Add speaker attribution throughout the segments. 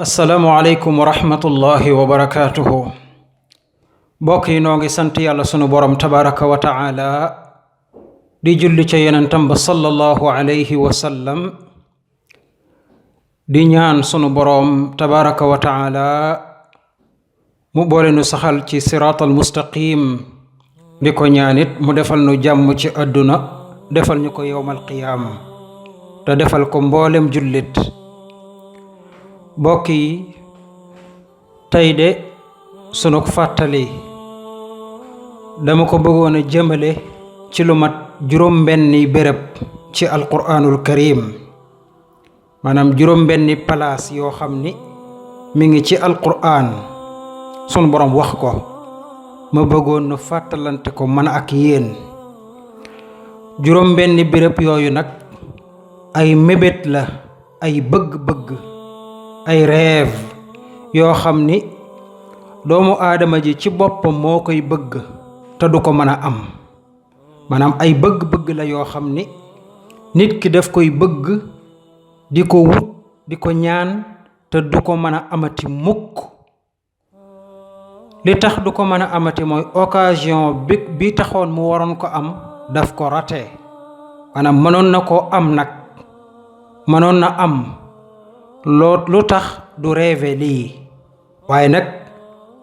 Speaker 1: asalaamualeykum wa rahmatullahi wa barakaatuhu. mbokk yi noo ngi sant yàlla sunu borom tabaraka wa taala di julli ca yonentam ba sallallahu alayhi wa sallam di ñaan sunu borom tabaraka wa taala mu boole nu saxal ci siraatal mustaqim di ko ñaanit mu defal nu jàmm ci àdduna defal ñu ko yowmal qiyaam te defal ko mboolem jullit. mbokk yi tey de sunu fàttali dama ko bëggoon a jëmale ci lu mat juróom-benni béréb ci alquraanul karim, maanaam juróom-benni palaas yoo xam ni mi ngi ci alquraan sunu borom wax ko, ma bëggoon nu fàttalante ko man ak yéen. juróom-benni béréb yooyu nag ay mébét la, ay bëgg-bëgg, ay rêve yoo xam ni doomu aadama ji ci boppam moo koy bëgg te du ko mën a am. maanaam ay bëgg-bëgg la yoo xam ni nit ki daf koy bëgg di ko wut di ko ñaan te du ko mën a amati mukk. li tax du ko mën a amati mooy occasion bi taxoon mu waroon ko am daf ko raté. maanaam mënoon na koo am nag, mënoon na am lu tax du rêve lii, waaye nag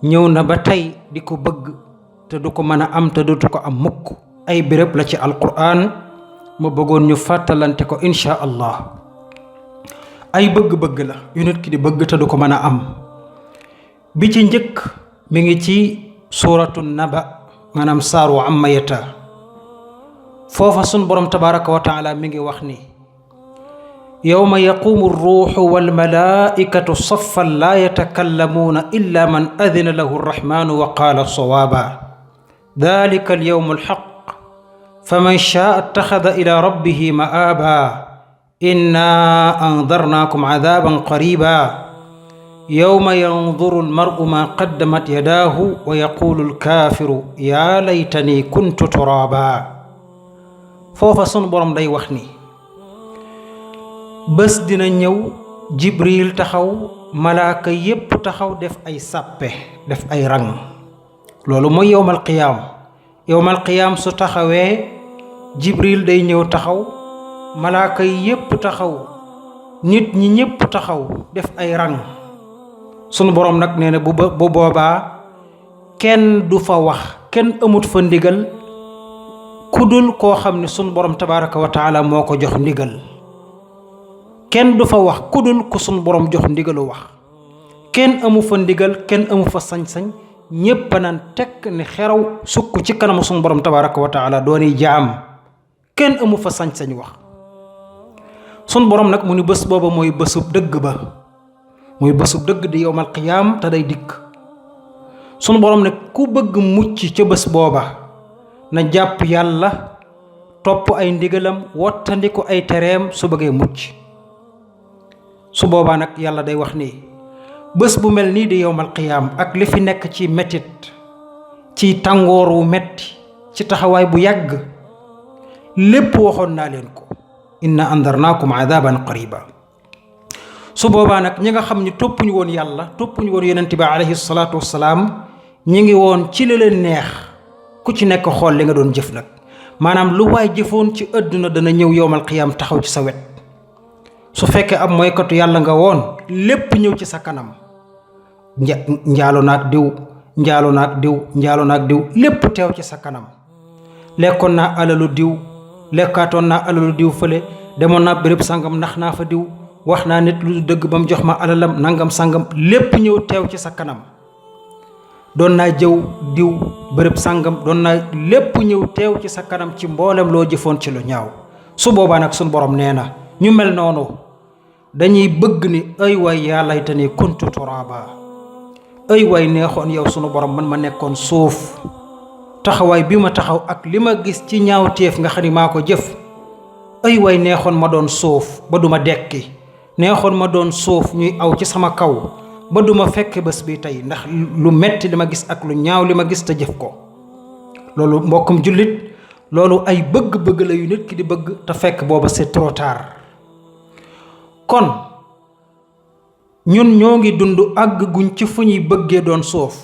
Speaker 1: ñëw na ba tey di ko bëgg te du ko mën a am te dutu ko am mukk. ay béréb la ci alquraan ma bëggoon ñu fàttalante ko insha allah. ay bëgg-bëgg la yu nit ki di bëgg te du ko mën a am. bi ci njëkk mi ngi ci suuratu naba, maanaam saaru amma yata. foofa sun borom tabaraka wa taala mi ngi wax ni yawma yaqumu ruuxu walmalaikatu saffan laa yatakallamuuna illa man adina lahu arrahmanu wa qaala sawaaba dalika alyawmu alxaq faman shaa attaxada ila rabbihi ma'aaba inna andarnaakum cadaaban qariba yawma yanduru almaru ma qaddamat yadaahu wa yaqulu alkaafiru yaa laytani kuntu turaaba. foofa sunu borom day wax ni bés dina ñëw jibril taxaw, malaaka yépp taxaw def ay sàppe, def ay rang. loolu mooy yowmal qiyaam. yowmal qiyaam su taxawee jibril day ñëw taxaw, malaaka yépp taxaw, nit ñi ñépp taxaw def ay rang. sunu borom nag nee na bu boobaa kenn du fa wax, kenn amut fa ndigal kudul koo xam ne sunu borom tabaraka wa taala moo ko jox ndigal. kenn du fa wax kudul ku sunu borom jox ndigalu wax. kenn amu fa ndigal, kenn amu fa sañ-sañ. ñépp naan tekk ni xeraw sukk ci kanamu sunu borom tabaraka wa taala dooni jaam. kenn amu fa sañ-sañ wax. sunu borom nag mu ni bés booba mooy bésub dëgg ba, mooy bésub dëgg di yowmal qiyaam te day dikk. sunu borom nag ku bëgg mucc ca bés booba na jàpp yàlla, topp ay ndigalam, wottandiku ay tereem su bëggee mucc. su boobaa nag yàlla day wax ni bés bu mel nii di yowmal qiyaam ak li fi nekk ci mettit, ci tàngoor wu metti, ci taxawaay bu yàgg, lépp waxoon naa leen ko. inna andarnaakum adaban qariba. su boobaa nag ñi nga xam ni toppuñu woon yàlla, toppuñu woon yonent bi alayhi salaatu wassalaam, ñi ngi woon ci li leen neex. ku ci nekk xool li nga doon jëf nag. maanaam lu waay jëfoon ci àdduna dana ñëw yowmal qiyaam taxaw ci sa wet. su fekkee ab mooykatu yàlla nga woon, lépp ñëw ci sa kanam. njaalo naag diw, njaalo naag diw, njaalo naag diw, lépp teew ci sa kanam. lekkoon naa alalu diw, lekkaatoon naa alalu diw fële, demoon naa béréb sangam ndax naa fa diw, wax naa nit lu dëgg ba mu jox ma alalam nangam sangam, lépp ñëw teew ci sa kanam. doon naa jëw diw béréb sangam, doon naa lépp ñëw teew ci sa kanam ci mboolem loo jëfoon ci lu ñaaw. su boobaa nag sunu borom nee na ñu mel noonu dañuy bëgg ni ay waay yaa laytani kuntu turaaba. ay waay neexoon yow sunu borom man ma nekkoon suuf. taxawaay bi ma taxaw ak li ma gis ci ñaawteef nga xam ni maa ko jëf. ay waay neexoon ma doon suuf ba duma dekki. neexoon ma doon suuf ñuy aw ci sama kaw ba duma fekk bés bi tey, ndax lu metti li ma gis ak lu ñaaw li ma gis te jëf ko. loolu mbokkum jullit, loolu ay bëgg-bëgg la yu nit ki di bëgg te fekk booba c'est trop tard. kon ñun ñoo ngi dund àgg guñ ci fu ñuy bëggee doon suuf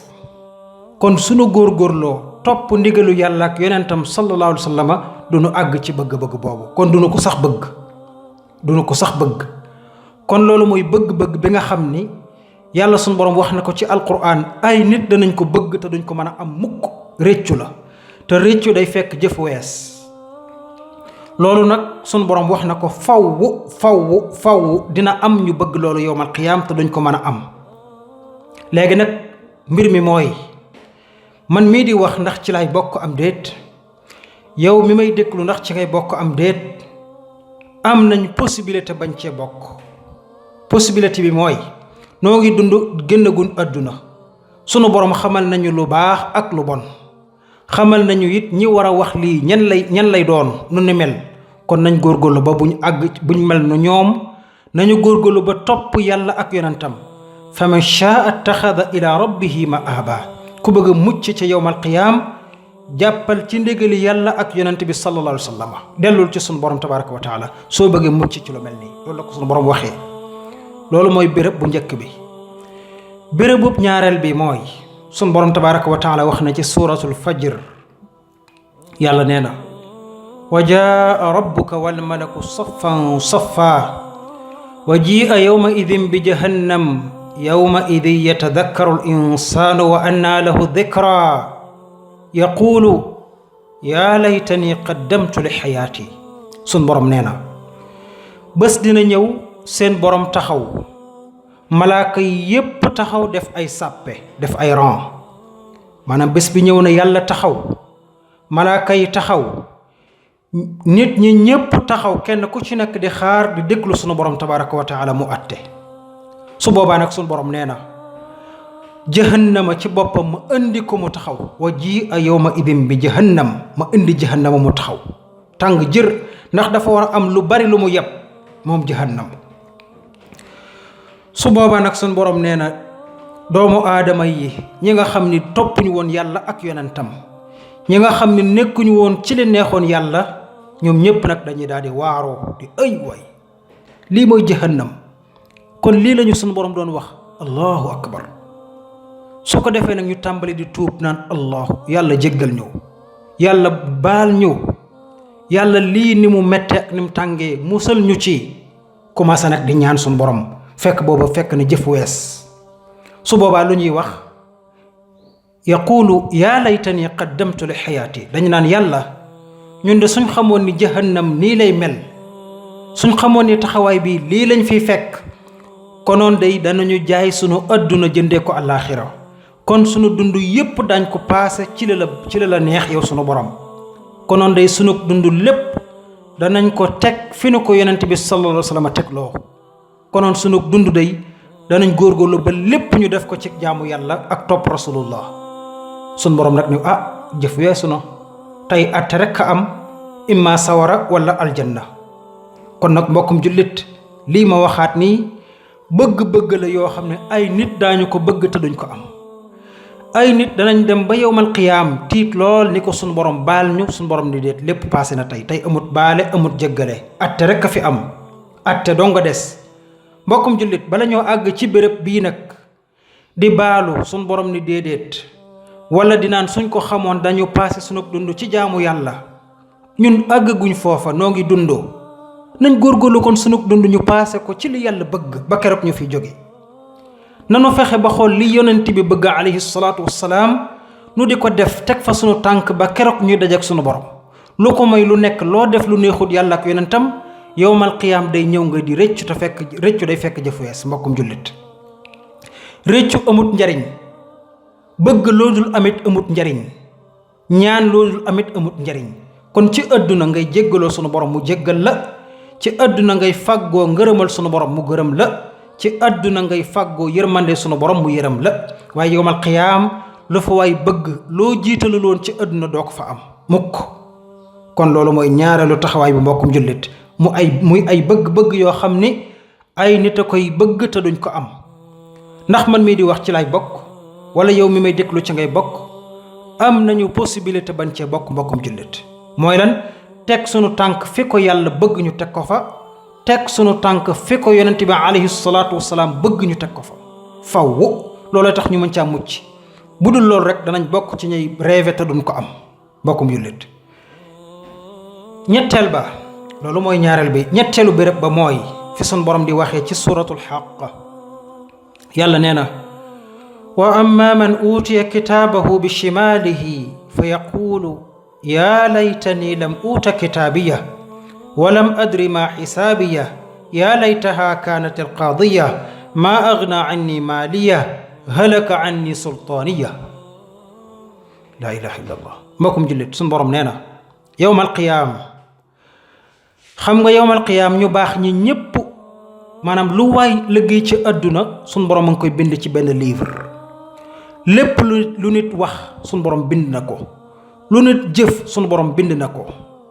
Speaker 1: kon sunu góorgóorloo topp ndigalu yàlla ak yonentam sallallahu alayhi wa sallam duñu àgg ci bëgg-bëgg boobu kon duñu ko sax bëgg kon loolu mooy bëgg-bëgg bi nga xam ni yàlla sunu borom wax na ko ci alquran ay nit danañ ko bëgg te duñ ko mën a am mukk réccu la te réccu day fekk jëf wees loolu nag sunu borom wax na ko faww dina am ñu bëgg loolu yowmal qiyaam te duñ ko mën a am léegi nag mbir mi mooy man mii di wax ndax ci lay bokk am déet yow mi may déglu ndax ci ngay bokk am déet am nañ possibilité bañ cee bokk possibilité bi mooy noo ngi dund génnagun àdduna sunu borom xamal nañu lu baax ak lu bon xamal nañu it ñi war a wax lii ñan lay doon nu ni mel kon nañ góorgóorlu ba buñ mel nu ñoom nañu góorgóorlu ba topp yàlla ak yonentam fa man shaa attaxada ila rabbihi maaba ku bëgg a mucc ca yowmal qiyaam jàppal ci ndigali yàlla ak yonent bi sallallahu alayhi wa sallam dellul ci sunu borom tabaraka wa taala soo bëggee mucc ci lu mel nii loolu la ko sunu borom waxee loolu mooy béréb bu njëkk bi bérébub ñaareel bi mooy sunu borom tabaraka wa taala wax na ci suratul fajr yàlla nee na wa jaa rabbuka wal malaku saffan saffa wa ji'a yawma idin bi jahannam yawma idin yatadakkaru al insanu wa anna lahu dhikra yaqulu yaa laytani qaddamtu li xayaati sun borom nee na bés dina ñëw seen borom taxaw malaaka yi yépp taxaw def ay sàppe def ay rang maanaam bés bi ñëw na yàlla taxaw malaaka yi taxaw nit ñi ñépp taxaw kenn ku ci nekk di xaar di déglu sunu borom tabaraka wa taala mu atte su boobaa nag sunu borom nee na jahannama ci boppam ma indi ko mu taxaw wa ji a yawma idin bi jahannam ma indi jahannama mu taxaw tàng jër ndax dafa war a am lu bari lu mu yeb moom jahannam su boobaa nag sun borom nee na doomu aadama yi ñi nga xam ni toppuñu woon yàlla ak yonentam ñi nga xam ni nekkuñu woon ci li neexoon yàlla ñoom ñépp nag dañuy daal di waaroo di ay waay lii mooy jahannam kon lii lañu sun borom doon wax allahu akbar su ko defee nag ñu tàmbali di tuub naan allahu yàlla jéggal ñu yàlla baal ñu yàlla lii ni mu mette ak ni mu tàngee musal ñu ci commencé nag di ñaan suñu borom fekk booba fekk na jëf wees su boobaa lu ñuy wax yaqulu yaa laytani qaddamtu li xayaati dañu naan yàlla ñun de suñ xamoon ni jahannam nii lay mel suñ xamoon ni taxawaay bi lii lañ fiy fekk konoon day danañu jaay sunu adduna jëndee ko àllaaxira kon sunu dund yépp dañ ko paase ci la neex yow sunu borom konoon day sunu dund lépp danañ ko teg fi nu ko yonent bi sallallahu alayhi wa sallam teg loo konoon sunu dund day danañ góorgóorlu ba lépp ñu def ko ci jaamu yàlla ak topp rasulullah sunu borom nag ni jëf weesu na tey atte rekk a am imma sawara wala aljanna kon nag mbokkum jullit lii ma waxaat nii bëgg-bëgg la yoo xam ne ay nit daañu ko bëgg te duñ ko am ay nit danañ dem ba yowmal qiyaam tiit lool ni ko suñu borom baal ñu suñu borom ni déet lépp passé na tey amut baale amut jéggale atte rekk a fi am atte doo nga des mbokkum jullit bala ñoo àgg ci béréb bii nag di baalu suñu borom ni déedéet wala dinaan suñ ko xamoon dañu passé sunu dund ci jaamu yàlla ñun àggaguñ foofa noo ngi dundoo nañ góorgóorlu kon sunu dund ñu passé ko ci li yàlla bëgg ba keroog ñu fi jóge nanu fexe ba xool li yonent bi bëgg alayhi salaatu wassalaam nu di ko def teg fa sunu tànk ba keroog ñuy dajak sunu borom lu ko may lu nekk loo def lu neexut yàlla ak yonentam yowmal qiyaam day ñëw nga di rëccu te fekk rëccu day fekk jëf wees mbokkum jullit rëccu amut njariñ bëgg loodul amit amut njariñ ñaan loodul amit amut njariñ kon ci àdduna ngay jéggaloo sunu borom mu jéggal la ci àdduna ngay fàggoo ngërëmal sunu borom mu gërëm la ci àdduna ngay fàggoo yërmande sunu borom mu yërëm la waaye yowmal qiyaam lu fa waay bëgg loo jiitalu woon ci àdduna doo ko fa am mukk kon loolu mooy ñaareelu taxawaay bu mbokkum jullit muy ay bëgg-bëgg yoo xam ni ay nit a koy bëgg te duñ ko am ndax man mii di wax ci lay bokk wala yow mi may déglu ci ngay bokk am nañu possibilité bañ cee bokk mbokkum jullit mooy lan teg sunu tànk fi ko yàlla bëgg ñu teg ko fa teg sunu tànk fi ko yonent bi alayhi salaatu wasalaam bëgg ñu teg ko fa faw looloo tax ñu mën caa mucc bu dul loolu rek danañ bokk ci ñuy rêvé te duñ ko am bokkum jullit. ñetteel ba loolu mooy ñaareel bi ñetteelu béréb ba mooy fi sun borom di waxee ci suratul Haqq yàlla nee na wa amma man utiya kitaabahu bi shimaalihi fa yaqulu yaa laytani lam uuta kitaabiya wa lam adri ma xisaabiya yaa laytaha kaanat alqaadiya maa agna anni maaliya halaka anni sultaaniya. laa ilaha illa allah. mbokkum jullit sun borom nee na yowmal qiyaam xam nga yowmal qiyaam ñu baax ñi ñépp maanaam lu waay liggéey ci àdduna sun borom a ngi koy bind ci benn livre. lépp lu nit wax sun borom bind na ko, lu nit jëf sun borom bind na ko,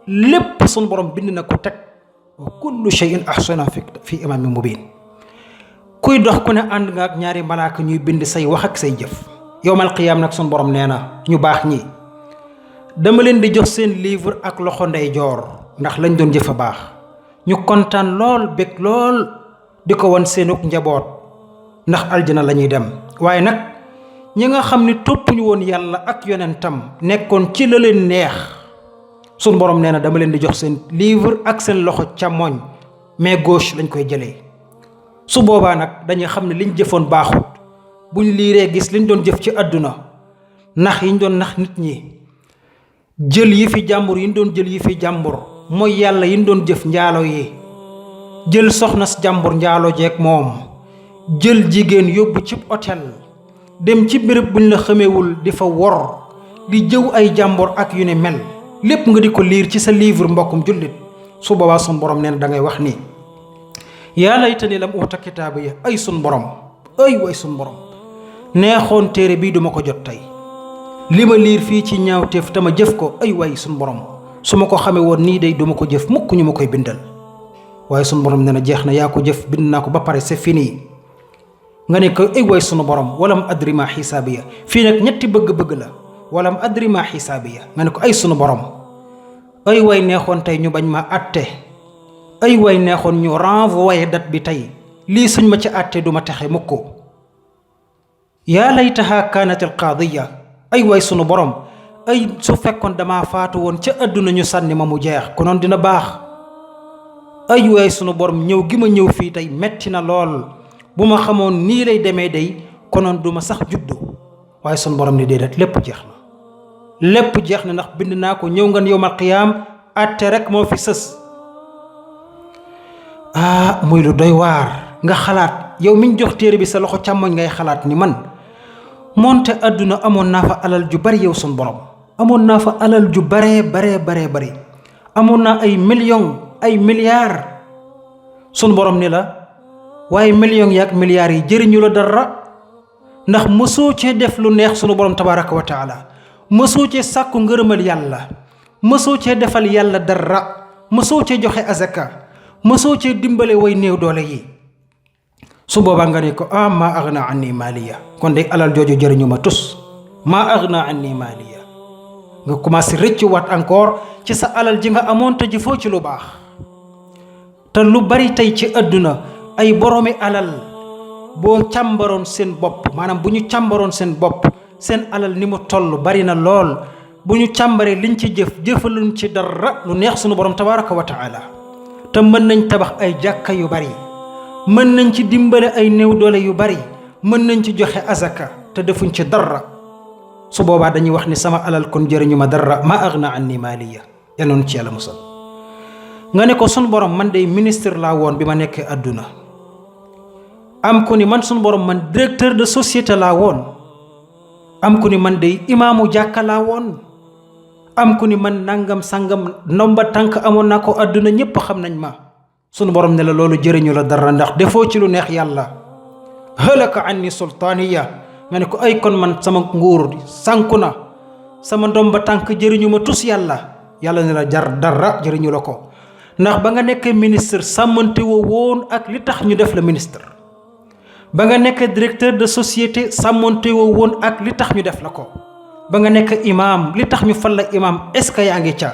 Speaker 1: lépp sun borom bind na ko teg wa kullu shay'in ahsana fi imaamin mubin. kuy dox ku ne ànd nga ak ñaari malaaka ñuy bind say wax ak say jëf. yowmal qiyaam nag sun borom nee na ñu baax ñi dama leen di jox seen livre ak loxo ndeyjoor ndax lañ doon jëf a baax, ñu kontaan lool bég lool di ko wan seenug njaboot ndax aljana la ñuy dem. waaye nag ñi nga xam ni toppuñu woon yàlla ak yonentam nekkoon ci la leen neex sun borom nee na dama leen di jox seen livre ak seen loxo càmmoñ mais gauche lañ koy jëlee. su boobaa nag dañuy xam ne liñ jëfoon baaxut buñ liiree gis liñ doon jëf ci àdduna, nax yiñ doon nax nit ñi, jël yi fi jàmbur yiñ doon jël yi fi jàmbur, mooy yàlla yiñ doon jëf njaalo yi, jël soxna si jàmbur njaalo jeeg moom, jël jigéen yóbbu ci hôtel, dem ci béréb buñ la xamewul di fa wor, di jëw ay jàmbur ak yu ne mel, lépp nga di ko liir ci sa livre mbokkum jullit. su boobaa sun borom nee na da ngay wax ni yaa laytani lam uuta kitaabiya, ay sun borom, ay way sun borom neexoon téere bii duma ko jot tey. li ma liir fii ci ñaawteef tama jëf ko, ay way sun borom su ma ko xamee woon nii day duma ko jëf mukk ñu ma koy bindal. waaye sun borom nee na jeex na, yaa ko jëf, bind naa ko ba pare, c'est fini. nga ne ko ay way sunu borom walam adri ma xisaabiya. fii nag ñetti bëgg-bëgg la. walam adri ma xisaabiya nga ne ko ay sunu borom, ay way neexoon tey ñu bañ ma atte, ay way neexoon ñu renvoyé date bi tey, lii suñ ma ci atte du ma texe mukk. yaa laytaha kaanat alqaadiya, ay way sunu borom, ay su fekkoon dama faatu woon ca àdduna ñu sànni ma mu jeex konoon dina baax. ay way sunu borom ñëw gi ma ñëw fii tey metti na lool, bu ma xamoon nii lay demee day konoon du ma sax juddu. waaye sunu borom ni déedéet, lépp jeex na, lépp jeex na ndax bind naa ko, ñëw nga yowmal qiyaam atte rek moo fi sës. muy lu doy waar nga xalaat yow miñ jox téere bi sa loxo càmmoñ ngay xalaat ni man moonte àdduna amoon naa fa alal ju bari. yow sunu borom amoon naa fa alal ju baree bari, amoon naa ay millions ay milliards. sunu borom ni la waaye millions yi ak milliards yi jëriñu la dara, ndax mësoo cee def lu neex sunu borom tabaraka wa taala, mësoo cee sàkku ngërëmal yàlla, mësoo cee defal yàlla dara, mësoo cee joxe azaka, mësoo cee dimbale way néew doole yi. su boobaa nga ne ko maa agna anni maaliya, kon de alal jooju jëriñu ma tus. maa agna anni maaliya nga commencé rëccu waat encore ci sa alal ji nga amoon te jëfoo ci lu baax. te lu bari tey ci àdduna ay boroomi alal boo càmbaroon seen bopp, maanaam bu ñu càmbaroon seen bopp, seen alal ni mu toll bari na lool. bu ñu càmbaree liñ ci jëfaluñ ci dara lu neex sunu borom tabaraka wa taala. te mën nañ tabax ay jàkka yu bari, mën nañ ci dimbale ay néew doole yu bari, mën nañ ci joxe azaka te defuñ ci dara. su boobaa dañuy wax ni sama alal kon jëriñu ma dara. ma agna anni maaliya, yanoon ci yàlla musal. nga ne ko sunu borom man day ministre laa woon bi ma nekkee àdduna. am ku ni man sunu borom man directeur de société laa woon. am ku ni man day imaamu jàkka laa woon. am ku ni man nangam sangam ndomba tànk amoon naa ko àdduna ñépp xam nañ ma. sunu borom ne la loolu jëriñu la dara ndax defoo ci lu neex yàlla. halaka anni sultaaniya nga ne ko ay kon man sama nguur sànku na, sama ndomba tànk jëriñu ma tus yàlla. yàlla ne la jar dara jëriñu la ko, ndax ba nga nekkee ministre sàmmante woo woon ak li tax ñu def la ministre. ba nga nekk directeur de société sàmmante woo woon ak li tax ñu def la ko. ba nga nekk imaam li tax ñu fal la imaam est-ce que yaa ngi ca.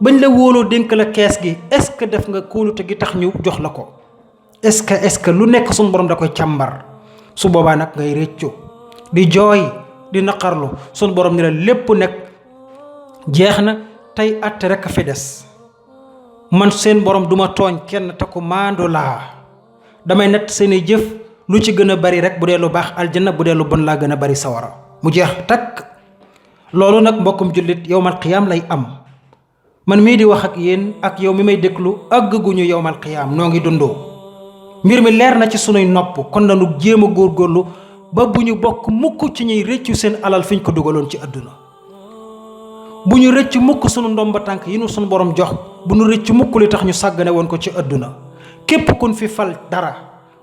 Speaker 1: bañ la wóoloo dénk la kees gi est-ce que def nga kóolute gi tax ñu jox la ko est-ce que lu nekk suñu borom da koy càmbar su boobaa nag ngay réccu di jooy di naqarlu suñu borom ni la lépp nekk jeex na tey àtte rek a fi des man seen borom duma tooñ kenn te ku maandu laa damay natt seeni jëf lu ci gën a bari rek bu dee lu baax aljanna bu dee lu bon laa gën a bari sawara mu jeex takk loolu nag mbokkum jullit yowmal qiyaam lay am man mii di wax ak yéen ak yow mi may déglu àgguñu yowmal qiyaam noo ngi dundoo mbir mi leer na ci sunuy nopp kon nanu jéem a góorgóorlu ba bu ñu bokk mukk ci ñuy rëccu seen alal fi ñu ko dugaloon ci àdduna bu ñu rëcc mukk sunu ndomba tànk yi nu sunu borom jox bu ñu rëcc mukk li tax ñu sàggane woon ko ci àdduna képp kun fi fal dara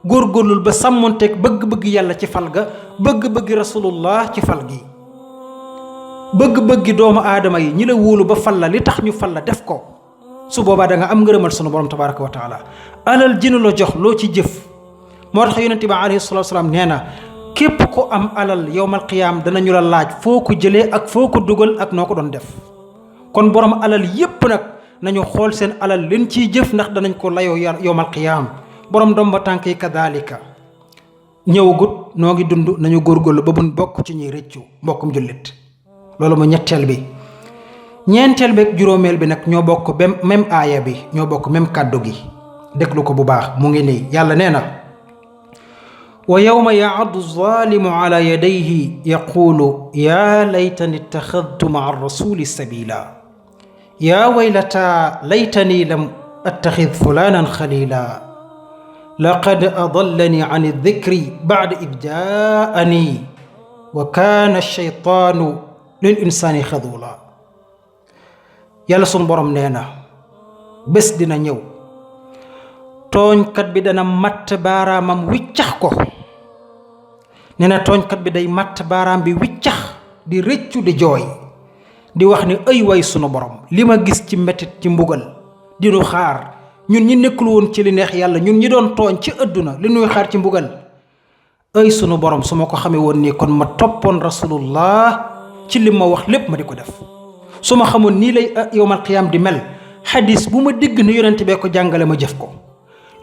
Speaker 1: góorgóorlul ba sàmmonteeg bëgg-bëgg yàlla ci fal ga bëgg-bëgg rasulullah ci fal gi bëgg-bëggi doomu aadama yi ñi la wóolu ba fal la li tax ñu fal la def ko su boobaa da nga am ngërëmal sunu borom tabaraka wa taala alal jinu la jox loo ci jëf moo tax yonente bi alayhi salatu wasalaam nee na képp ko am alal yowmal qiyaam danañu la laaj foo ko jëlee ak foo ko dugal ak noo ko doon def kon borom alal yépp nag nañu xool seen alal leen ciy jëf ndax danañ ko layoo yowmal qiyaam borom domba tànk yi kadaalika ñëwagut noo ngi dund nañu góorgóorlu ba buñ bokk ci ñuy rëccu mbokkum jullit loolu mu ñetteel bi ñeenteel bi ak juróomeel bi nag ñoo bokk même aaya bi ñoo bokk même kàddu gi déglu ko bu baax mu ngi nii yàlla nee na wa yawma yaaddu zalimu ala yadayhi yaqulu ya laytani ittaxadtu maa rasuli sabila ya waylata laytani lam attaxid fulanan xalila laqad adallani an aldikri bacda id jaani wa kaana alcheytaanu lil insaani xadula yàlla sun borom nee na bés dina ñëw tooñkat bi dana matt baaraamam wiccax ko nee na tooñkat bi day matt baaraam bi wiccax di rëccu di jooy di wax ni ay way sunu borom li ma gis ci mettit ci mbugal di nu xaar ñun ñi nekkul woon ci li neex yàlla ñun ñi doon tooñ ci àdduna li nuy xaar ci mbugal ay sunu borom su ma ko xamee woon nii kon ma toppoon rasulullah ci li ma wax lépp ma di ko def su ma xamoon nii lay yowmal qiyaam di mel xadis bu ma dégg ne yonent bee ko jàngale ma jëf ko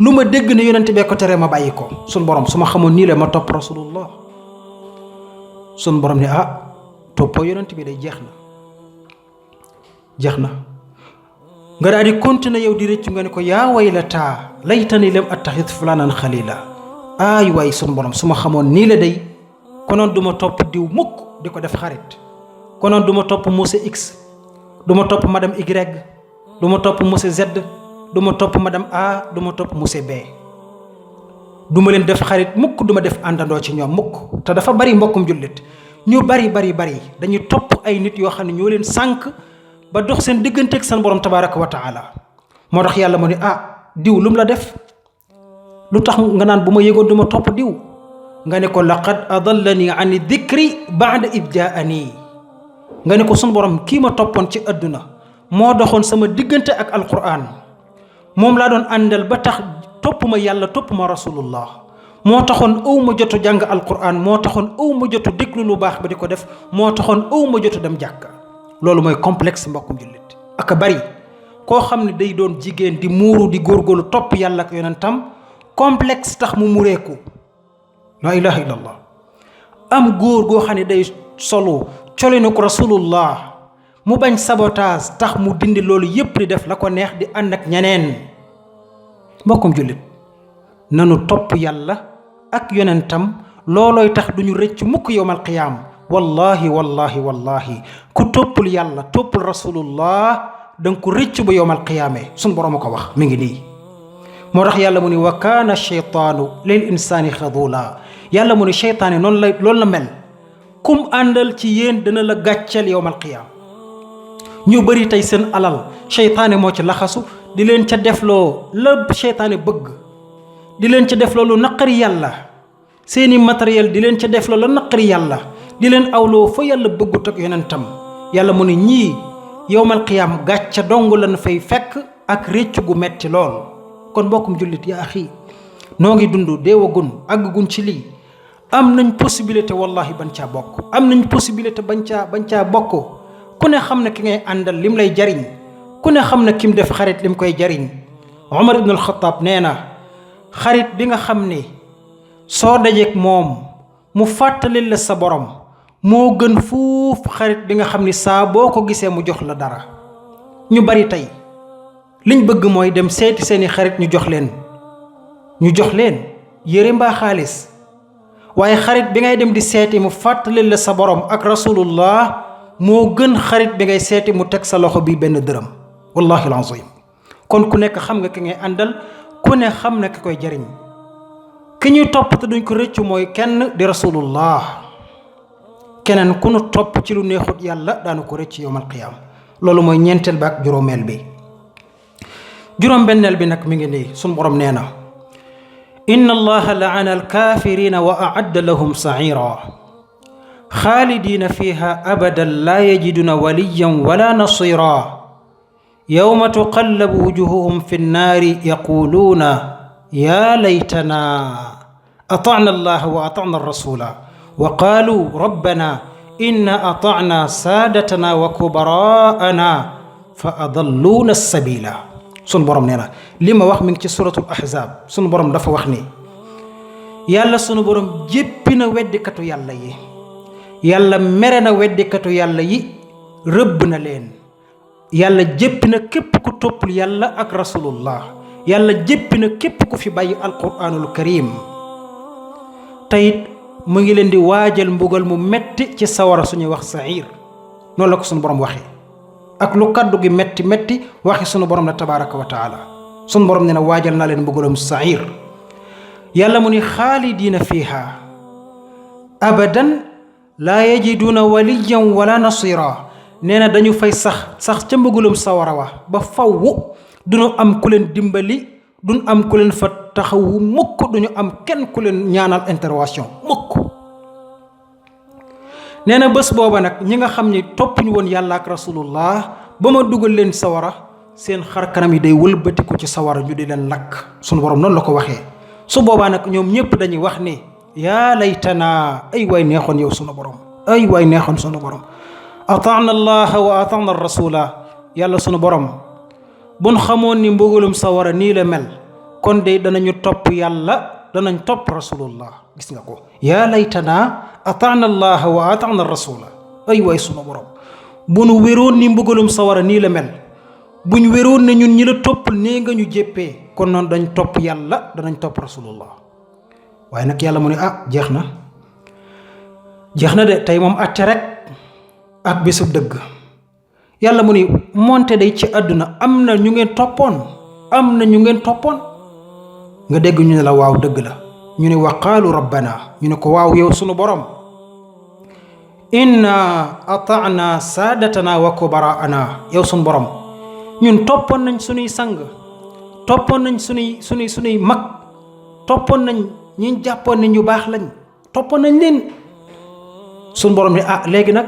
Speaker 1: lu ma dégg ne yonent bee ko tere ma bàyyi ko sun borom su ma xamoon nii la ma topp rasulullah sun borom ne toppoo yonent bi day jeex na nga daal di continuer yow di rëccu nga ne ko yaa waylataa laytani lam attaxid fulanan xalila ay waay sun borom su ma xamoon nii la day konoon du ma topp diw mukk di ko def xarit konoon du ma topp monsieur X du ma topp madame Y du ma topp monsieur Z du ma topp madame A du ma topp monsieur B du ma leen def xarit mukk du ma def àndandoo ci ñoom mukk te dafa bari mbokkum jullit ñu bari dañuy topp ay nit yoo xam ne ñoo leen sànq ba dox seen digganteeg seen borom tabaraka wa taala moo tax yàlla mu ne diw lu mu la def lu tax nga naan bu ma yëgoon du ma topp diw nga ne ko laqad adallani an dikri baada id jaani nga ne ko sun borom kii ma toppoon ci àdduna moo doxoon sama diggante ak alquran moom laa doon àndal ba tax topp ma yàlla topp ma rasulullah moo taxoon aw ma jotu jàng alquran moo taxoon aw ma jotu déglu lu baax ba di ko def moo taxoon aw ma jotu dem jàkka loolu mooy complexe mbokkum jullit ak bari koo xam ne day doon jigéen di muuru di góorgóorlu topp yàlla ak yonentam complexe tax mu mureeku la ilaha illallah am góor goo xam ne day solu colinu ko rasulullah mu bañ sabotage tax mu dindi loolu yépp di def la ko neex di ànd ak ñeneen mbokkum jullit nanu topp yàlla ak yonentam loolooy tax duñu rëcc mukk yowmal qiyaam wallahi ku toppul yàlla toppul rasulullah danga ko rëcc ba yowmal qiyaame suñ borom a ko wax mi ngi nii moo tax yàlla mu ni wa kaana cheytaanu lil insaani xadula yàlla mu ni cheytaane loolu la mel kum àndal ci yéen dana la gàcceel yowmal qiyaam ñu bëri tey seen alal cheytaane moo ci laxasu di leen ca defloo la cheytaane bëgg di leen ca defloo lu naqari yàlla seeni matériel di leen ca defloo la naqari yàlla di leen awloo fa yàlla bëggut ak yonentam yàlla mu ne ñii yowmal qiyaam gàcca dong lan fay fekk ak réccu gu metti lool kon mbokkum jullit yaa axi noo ngi dund deewagun àggugun ci lii am nañ possibilité wallahi bañ caa bokk am nañ possibilité bañ caa bokk ku ne xam ne ki ngay àndal lim lay jariñ ku ne xam na kim def xarit lim koy jariñ. Omar ibn al-Khattab nee na xarit bi nga xam ni soo dajeek moom mu fàttali la sa borom moo gën fuuf xarit bi nga xam ni saa boo ko gisee mu jox la dara. ñu bari tey liñ bëgg mooy dem seeti seeni xarit ñu jox leen yére mbaa xaalis, waaye xarit bi ngay dem di seeti mu fàttali la sa borom ak rasulullah moo gën xarit bi ngay seeti mu teg sa loxo bi benn dërëm. wallahi alazim. kon ku nekk xam nga ki ngay àndal, ku ne xam na ki koy jariñ. ki ñuy topp te duñ ko rëccu mooy kenn di rasulullah. keneen ku nu topp ci lu neexut yàlla daanu ko rëcc yowmal qiyaam. loolu mooy ñeenteel bi ak juróomeel bi. juróom-benneel bi nag mi ngi nii sunu borom nee na inna allaha la'ana alkaafirina wa a'adda lahum sa'ira xaalidina fiha abadan laa yajiduna waliyan wala nasira yawma tuqallabu wujuhuhum fi nnaari yaquluuna yaa laytana ata'na allaha wa ata'na rasula wa qaalu rabbana inna ata'na saadatana wa kubaraana fa adalluuna sabila. sunu borom nee na li ma wax mi ngi ci suratul ahzab. sunu borom dafa wax ni yàlla sunu borom jéppi na weddikatu yàlla yi, yàlla mere na weddikatu yàlla yi, rëbb na leen. yàlla jéppi na képp ku toppul yàlla ak rasulullah. yàlla jéppi na képp ku fi bàyyi alquranul karim. teyit mu ngi leen di waajal mbugal mu metti ci sawara suñuy wax sair. noonu la ko sunu borom waxee. ak lu kaddu gi metti metti waxi sunu borom la tabaraka wa taala. sunu borom nee na waajal naa leen mbugalum sair. yàlla mu ni xaalidiina fiiha abadan laa yajiduuna waliyan wala nasira. nee na dañu fay sax ca mbugalum sawara wa ba faww duñu am ku leen dimbali, duñu am ku leen fa taxawu mukk, duñu am kenn ku leen ñaanal intervention mukk. nee na bés booba nag ñi nga xam ni toppuñu woon yàlla ak rasulullah ba ma dugal leen sawara, seen xar kanam yi day wëlbatiku ci sawara ñu di leen lakk. sunu borom noonu la ko waxee. su boobaa nag ñoom ñëpp dañuy wax ni yaa laytana, ay waay neexoon yow sunu borom, ay waay neexoon sunu borom. ataana allaha wa ataana rasula. yàlla sunu borom buñ xamoon ni mbugalum sawara nii la mel kon de danañu topp yàlla, danañ topp rasulullah. gis nga ko, yaa laytana ataana allaha wa ataana rasula. ay waay sunu borom bu nu wéroon ni mbugalum sawara nii la mel, buñ wéroon ne ñun ñi la toppal nee nga ñu jéppee, kon noonu dañ topp yàlla, danañ topp rasulullah. waaye nag yàlla mu ne jeex na de tey moom atte rek ak bésub dëgg. yàlla mu ni moonte day ci àdduna am na ñu ngeen toppoon, nga dégg ñu ne la waaw dëgg la. ñu ne wa qaalu rabbana, ñu ne ko waaw yow sunu borom, inna ata'na saadatana wa kubaraana. yow sunu borom ñun toppoon nañ sunuy sang, toppoon nañ sunuy mag, toppoon nañ ñi jàppoon ne ñu baax lañ, toppoon nañ leen. sunu borom ne léegi nag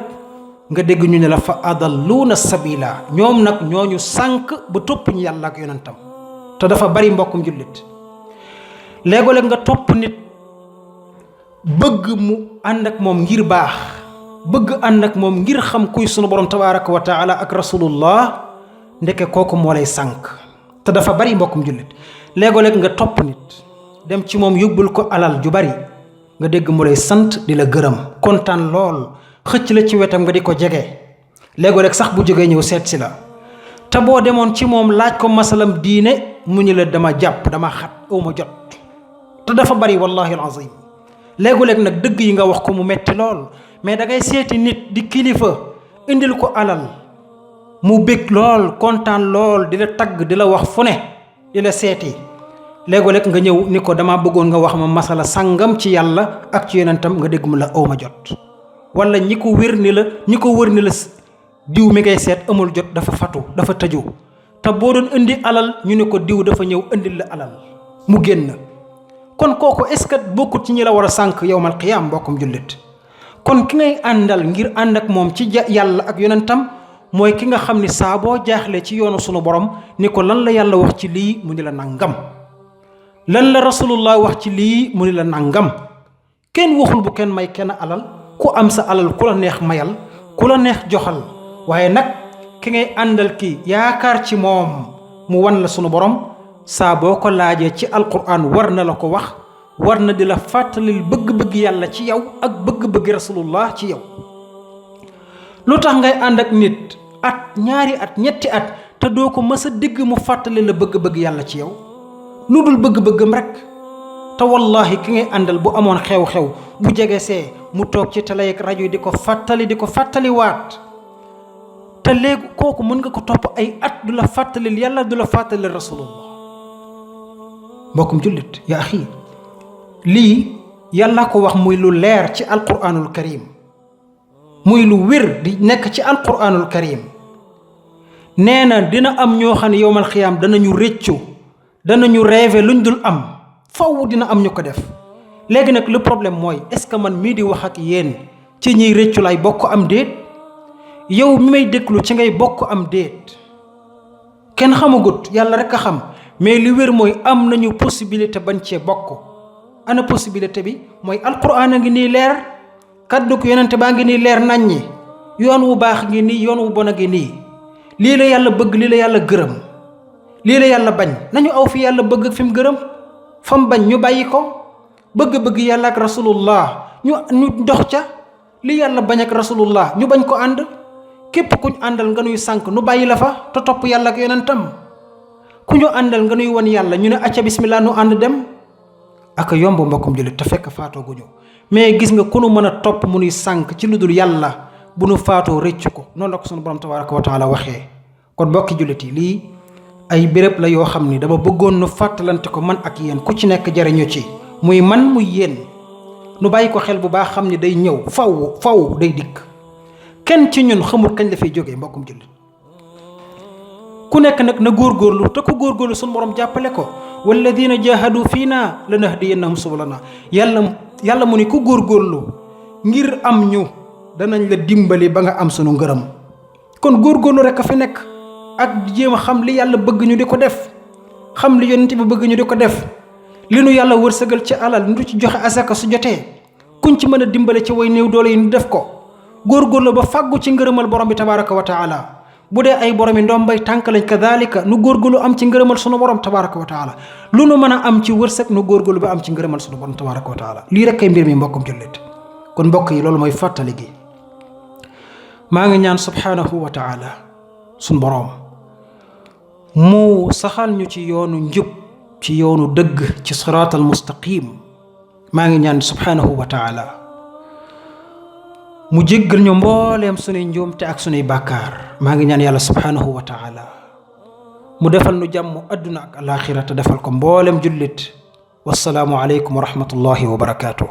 Speaker 1: nga dégg ñu ne la fa adalluuna sabila. ñoom nag ñooñu sànk ba topp ñu yàlla ak yonentam. te dafa bari mbokkum jullit léegoo-léeg nga topp nit bëgg mu ànd ak moom ngir baax, bëgg ànd ak moom ngir xam kuy sunu borom tabaraka wa taala ak rasulullah, ndeke kooku moo lay sànk. te dafa bari mbokkum jullit léegoo-léeg nga topp nit dem ci moom yóbbul ko alal ju bari, nga dégg mu lay sant, di la gërëm, kontaan lool, xëcc la ci wetam nga di ko jege. léegoo-léeg sax bu jógee ñëw seet si la, te boo demoon ci moom laaj ko masalam diine mu ñu la dama jàpp, dama xat, aw ma jot. te dafa bari wallahi alazim. léegoo-léeg nag dëgg yi nga wax ko mu metti lool, mais da ngay seeti nit di kilifa indil ko alal mu bég lool, kontaan lool, di la tagg, di la wax fu ne, di la seeti. léegoo-léeg nga ñëw ni ko dama bëggoon nga wax ma masala sangam ci yàlla ak ci yonentam, nga dégg mu la aw ma jot. wala ñi ko wër ni la diw mi ngay seet amul jot, dafa fatu, dafa tëju. te boo doon indi alal ñu ne ko diw dafa ñëw indil la alal mu génn. kon kooku est-ce que bokkut ci ñi la war a sànk yowmal qiyaam mbokkum jullit. kon ki ngay àndal ngir ànd ak moom ci yàlla ak yonentam mooy ki nga xam ni saa boo jaaxlee ci yoonu sunu borom ni ko lan la yàlla wax ci lii mu ni la nangam, lan la rasulullah wax ci lii mu ni la nangam. kenn waxul bu kenn may kenn alal, ku am sa alal ku la neex mayal, ku la neex joxal, waaye nag ki ngay àndal ki yaakaar ci moom mu wan la sunu borom saa boo ko laajee ci alquran war na la ko wax war na di la fàttalil bëgg-bëgg yàlla ci yow ak bëgg-bëgg rasulullah ci yow. lu tax ngay ànd ak nit at ñaari at ñetti at te doo ko mës a dégg mu fàttali la bëgg-bëgg yàlla ci yow lu dul bëgg-bëggam rek. te wallahi ki ngay àndal bu amoon xew-xew bu jegesee mu toog ci télé ak rajo yi di ko fàttaliwaat te léegi kooku mën nga ko topp ay at du la fàttalil yàlla du la fàttalil rasulullah. mbokkum jullit yaa axi lii yàlla ko wax muy lu leer ci alquranul karim muy lu wér di nekk ci alquranul karim nee na dina am ñoo xam ne yowmal xiyaam danañu réccu danañu rêver luñ dul am faw dina am ñu ko def. léegi nag le problème mooy est-ce que man mii di wax ak yéen ci ñiy réccu lay bokk am déet yow mi may déglu ci ngay bokk am déet kenn xamagut yàlla rek a xam mais li wér mooy am nañu possibilité bañ cee bokk. ana possibilité bi mooy alquran a ngi nii leer kaddu ko yonente baa ngi nii leer naññi yoon wu baax ngi nii yoon wu bon a ngi nii lii la yàlla bëgg lii la yàlla gërëm lii la yàlla bañ nañu aw fi yàlla bëgg ak fi mu gërëm fa mu bañ ñu bàyyi ko bëgg-bëgg yàlla ak rasulullah ñu dox ca li yàlla bañ ak rasulullah ñu bañ ko ànd képp kuñ àndal nga nuy sànk nu bàyyi la fa te topp yàlla ak yonentam ku ñu àndal nga nuy won yàlla ñu ne acca bismillah nu ànd dem ak yomb mbokkum jullit te fekk faatooguñu mais gis nga ku nu mën a topp mu nuy sànk ci lu dul yàlla bu nu faatoo rëcc ko noonu la ko sunu borom tabaraka wa taala waxee. kon mbokki jullit yi lii ay béréb la yoo xam ni dama bëggoon nu fàttalante ko man ak yéen ku ci nekk jariñu ci muy man muy yéen nu bàyyi ko xel bu baax xam ni day ñëw faw day dikk kenn ci ñun xamul kañ la fiy jógee mbokkum jullit ku nekk nag na góorgóorlu te ku góorgóorlu sunu borom jàppale ko walladina jahadu fiina lanahdiyannahum subulana yàlla mu ni ku góorgóorlu ngir am ñu danañ la dimbali ba nga am sunu ngërëm. kon góorgóorlu rek a fi nekk ak jéem a xam li yàlla bëgg ñu di ko def xam li yonent bi bëgg ñu di ko def li nu yàlla wërsëgal ci alal nu ci joxe asaka su jotee kuñ ci mën a dimbale ci way néew doole yi ñu def ko góorgóorlu ba fàggu ci ngërëmal borom bi tabaraka wa taala bu dee ay borom yi ndombay tànk lañ kadalika nu góorgóorlu am ci ngërëmal sunu borom tabaraka wa taala lu nu mën a am ci wërsëg nu góorgóorlu ba am ci ngërëmal sunu borom tabaraka wa taala lii rek kay mbir mi mbokkum jullit kon mbokk yi loolu mooy fàttali gi maa ngi ñaan subhanahu wa taala sunu borom mu saxal ñu ci yoonu njub ci yoonu dëgg ci siraatal mustaqim maa ngi ñaan subhanahu wa taala mu jéggal ñu mbooleem sunuy njuumte ak sunuy bàkkaar maa ngi ñaan yàlla subhanahu wa taala mu defal nu jàmm adduna ak alaxira te defal ko mbooleem jullit wassalaamu aleykum wa rahmatullahi wa barakaatuh